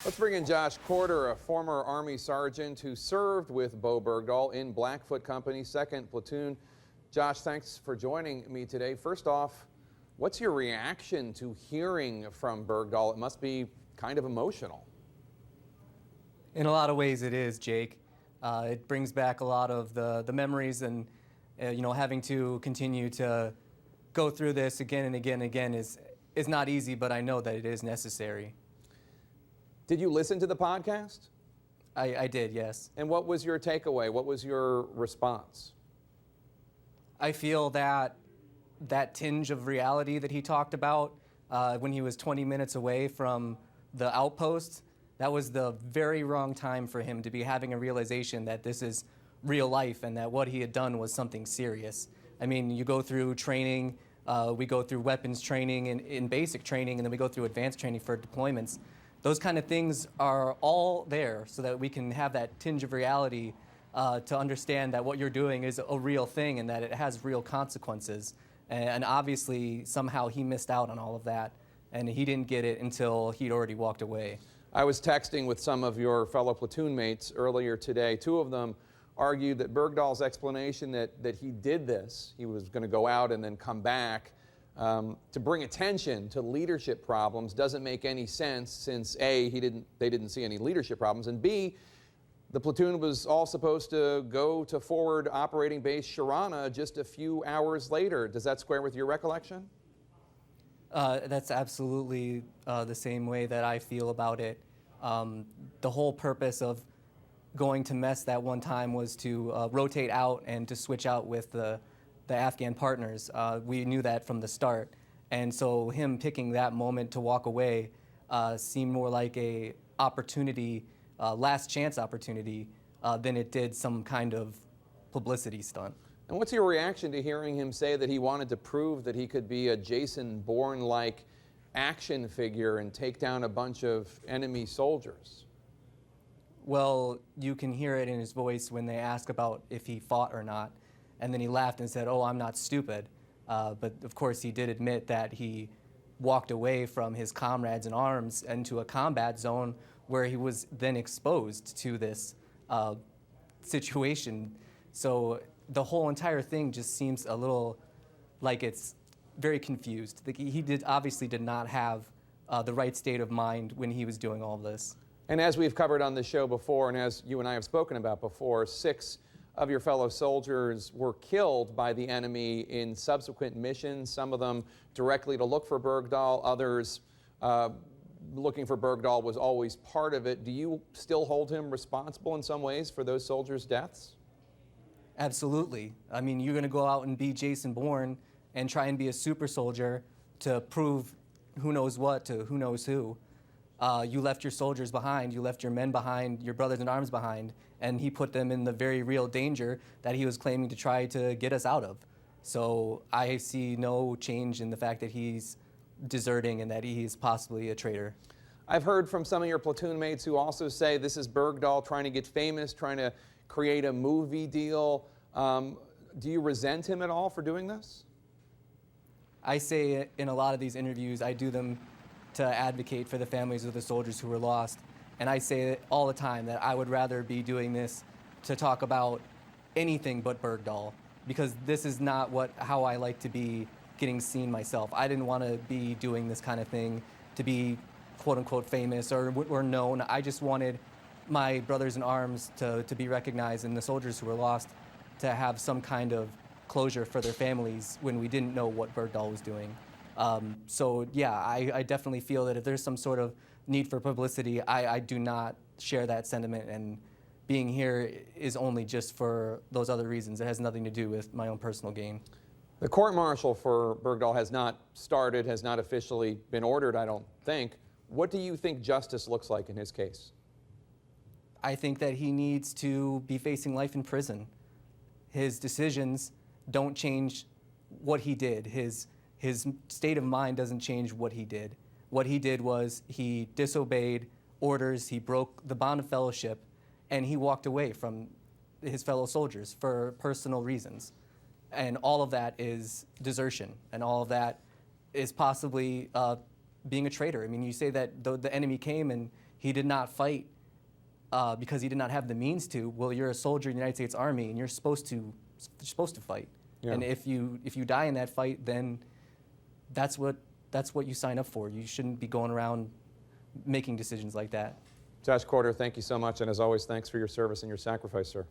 Let's bring in Josh Corder, a former Army sergeant who served with Bo Bergdahl in Blackfoot Company, 2nd Platoon. Josh, thanks for joining me today. First off, what's your reaction to hearing from Bergdahl? It must be kind of emotional. In a lot of ways it is, Jake. It brings back a lot of the memories, and having to continue to go through this again and again and again is not easy, but I know that it is necessary. Did you listen to the podcast? I did, yes. And what was your takeaway? What was your response? I feel that tinge of reality that he talked about when he was 20 minutes away from the outpost, that was the very wrong time for him to be having a realization that this is real life and that what he had done was something serious. I mean, you go through training, we go through weapons training in basic training, and then we go through advanced training for deployments. Those kind of things are all there so that we can have that tinge of reality to understand that what you're doing is a real thing and that it has real consequences. And obviously, somehow he missed out on all of that, and he didn't get it until he'd already walked away. I was texting with some of your fellow platoon mates earlier today. Two of them argued that Bergdahl's explanation that he did this, he was going to go out and then come back, to bring attention to leadership problems doesn't make any sense, since A, they didn't see any leadership problems, and B, the platoon was all supposed to go to forward operating base Sharana just a few hours later. Does that square with your recollection? That's absolutely the same way that I feel about it. The whole purpose of going to mess that one time was to rotate out and to switch out with the Afghan partners. We knew that from the start. And so him picking that moment to walk away seemed more like a opportunity, last chance opportunity, than it did some kind of publicity stunt. And what's your reaction to hearing him say that he wanted to prove that he could be a Jason Bourne-like action figure and take down a bunch of enemy soldiers? Well, you can hear it in his voice when they ask about if he fought or not. And then he laughed and said, "Oh, I'm not stupid." But of course, he did admit that he walked away from his comrades in arms into a combat zone where he was then exposed to this situation. So the whole entire thing just seems a little like it's very confused. He obviously did not have the right state of mind when he was doing all of this. And as we've covered on the show before, and as you and I have spoken about before, 6 of your fellow soldiers were killed by the enemy in subsequent missions, some of them directly to look for Bergdahl, others looking for Bergdahl was always part of it. Do you still hold him responsible in some ways for those soldiers' deaths? Absolutely. I mean, you're going to go out and be Jason Bourne and try and be a super soldier to prove who knows what to who knows who. You left your soldiers behind, you left your men behind, your brothers in arms behind, and he put them in the very real danger that he was claiming to try to get us out of. So I see no change in the fact that he's deserting and that he's possibly a traitor. I've heard from some of your platoon mates who also say this is Bergdahl trying to get famous, trying to create a movie deal. Do you resent him at all for doing this? I say in a lot of these interviews, I do them to advocate for the families of the soldiers who were lost. And I say it all the time that I would rather be doing this to talk about anything but Bergdahl, because this is not how I like to be getting seen myself. I didn't want to be doing this kind of thing to be quote unquote famous or known. I just wanted my brothers in arms to be recognized, and the soldiers who were lost to have some kind of closure for their families when we didn't know what Bergdahl was doing. So yeah, I definitely feel that if there's some sort of need for publicity, I do not share that sentiment, and being here is only just for those other reasons. It has nothing to do with my own personal gain. The court-martial for Bergdahl has not started, has not officially been ordered, I don't think. What do you think justice looks like in his case? I think that he needs to be facing life in prison. His decisions don't change what he did. His state of mind doesn't change what he did. What he did was he disobeyed orders, he broke the bond of fellowship, and he walked away from his fellow soldiers for personal reasons. And all of that is desertion, and all of that is possibly being a traitor. I mean, you say that the enemy came and he did not fight because he did not have the means to. Well, you're a soldier in the United States Army, and you're supposed to fight. Yeah. And if you die in that fight, then that's what you sign up for. You shouldn't be going around making decisions like that. Josh Corder, thank you so much, and as always, thanks for your service and your sacrifice, sir.